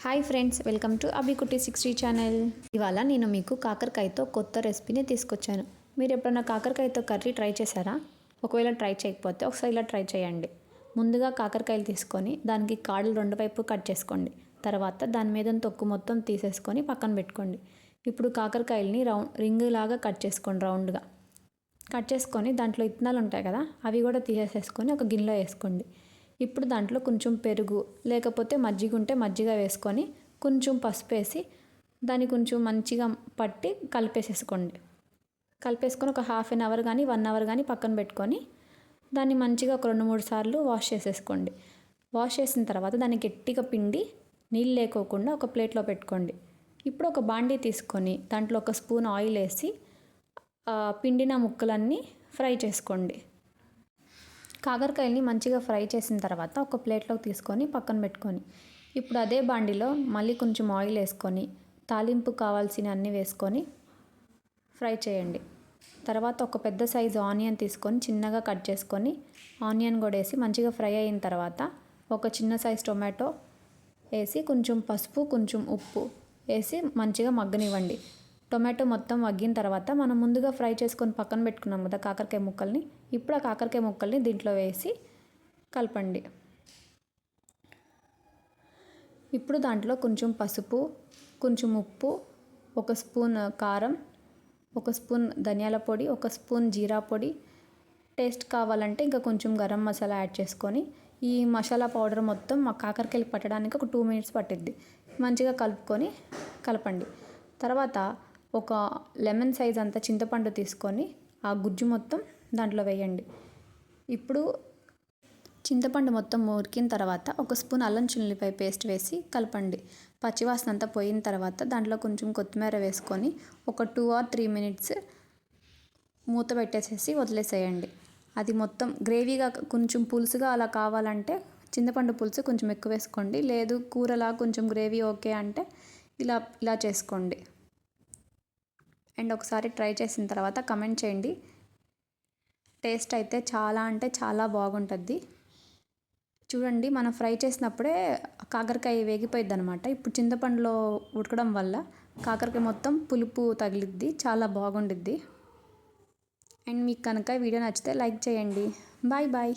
Hi friends, welcome to Abhikuti 60 channel. ఇవాళ నేను మీకు కాకరకాయతో కొత్త రెసిపీని తీసుకొచ్చాను. మీరు ఎప్పుడైనా కాకరకాయతో కర్రీ ట్రై చేశారా? ఒకవేళ ట్రై చేయకపోతే ఒకసారి ఇలా ట్రై చేయండి. ముందుగా కాకరకాయలు తీసుకొని దానికి కాడలు రెండు వైపు కట్ చేసుకోండి. తర్వాత దాని మీద తొక్కు మొత్తం తీసేసుకొని పక్కన పెట్టుకోండి. ఇప్పుడు కాకరకాయలని రింగ్ లాగా కట్ చేసుకోండి. రౌండ్గా కట్ చేసుకొని దాంట్లో ఇత్తనాలు ఉంటాయి కదా, అవి కూడా తీసేసుకొని ఒక గిన్నెలో వేసుకోండి. ఇప్పుడు దాంట్లో కొంచెం పెరుగు లేకపోతే మజ్జిగ ఉంటే మజ్జిగ వేసుకొని కొంచెం పసుపు వేసి దాన్ని కొంచెం మంచిగా పట్టి కలిపేసుకొని ఒక హాఫ్ అన్ అవర్ కానీ 1 అవర్ కానీ పక్కన పెట్టుకొని దాన్ని మంచిగా ఒక 2-3 సార్లు వాష్ చేసేసుకోండి. వాష్ చేసిన తర్వాత దాన్ని గట్టిగా పిండి నీళ్ళు లేకోకుండా ఒక ప్లేట్లో పెట్టుకోండి. ఇప్పుడు ఒక బాండీ తీసుకొని దాంట్లో ఒక స్పూన్ ఆయిల్ వేసి పిండిన ముక్కలన్నీ ఫ్రై చేసుకోండి. కాకరకాయల్ని మంచిగా ఫ్రై చేసిన తర్వాత ఒక ప్లేట్లోకి తీసుకొని పక్కన పెట్టుకొని ఇప్పుడు అదే బాండిలో మళ్ళీ కొంచెం ఆయిల్ వేసుకొని తాలింపు కావాల్సిన అన్నీ వేసుకొని ఫ్రై చేయండి. తర్వాత ఒక పెద్ద సైజు ఆనియన్ తీసుకొని చిన్నగా కట్ చేసుకొని ఆనియన్ కూడా వేసి మంచిగా ఫ్రై అయిన తర్వాత ఒక చిన్న సైజు టొమాటో వేసి కొంచెం పసుపు కొంచెం ఉప్పు వేసి మంచిగా మగ్గనివ్వండి. టొమాటో మొత్తం మగ్గిన తర్వాత మనం ముందుగా ఫ్రై చేసుకొని పక్కన పెట్టుకున్నాం కదా కాకరకాయ ముక్కల్ని, ఇప్పుడు ఆ కాకరకాయ ముక్కల్ని దీంట్లో వేసి కలపండి. ఇప్పుడు దాంట్లో కొంచెం పసుపు కొంచెం ఉప్పు, ఒక స్పూన్ కారం, ఒక స్పూన్ ధనియాల పొడి, ఒక స్పూన్ జీరా పొడి, టేస్ట్ కావాలంటే ఇంకా కొంచెం గరం మసాలా యాడ్ చేసుకొని ఈ మసాలా పౌడర్ మొత్తం మా కాకరకాయలు పట్టడానికి ఒక 2 మినిట్స్ పట్టిద్ది. మంచిగా కలపండి. తర్వాత ఒక లెమన్ సైజ్ అంత చింతపండు తీసుకొని ఆ గుజ్జు మొత్తం దాంట్లో వేయండి. ఇప్పుడు చింతపండు మొత్తం ఉడికిన తర్వాత ఒక స్పూన్ అల్లం చిల్లిపాయ పేస్ట్ వేసి కలపండి. పచ్చివాసన అంతా పోయిన తర్వాత దాంట్లో కొంచెం కొత్తిమీర వేసుకొని ఒక 2 or 3 మినిట్స్ మూత పెట్టేసేసి వదిలేసేయండి. అది మొత్తం గ్రేవీగా కొంచెం పులుసుగా అలా కావాలంటే చింతపండు పులుసు కొంచెం ఎక్కువ వేసుకోండి. లేదు కూరలా కొంచెం గ్రేవీ ఓకే అంటే ఇలా చేసుకోండి. అండ్ ఒకసారి ట్రై చేసిన తర్వాత కమెంట్ చేయండి. టేస్ట్ అయితే చాలా అంటే చాలా బాగుంటుంది. చూడండి, మనం ఫ్రై చేసినప్పుడే కాకరకాయ వేగిపోయిద్ది అనమాట. ఇప్పుడు చింతపండులో ఉడకడం వల్ల కాకరకాయ మొత్తం పులుపు తగిలిద్ది, చాలా బాగుండిద్ది. అండ్ మీకు కనుక వీడియో నచ్చితే లైక్ చేయండి. Bye bye.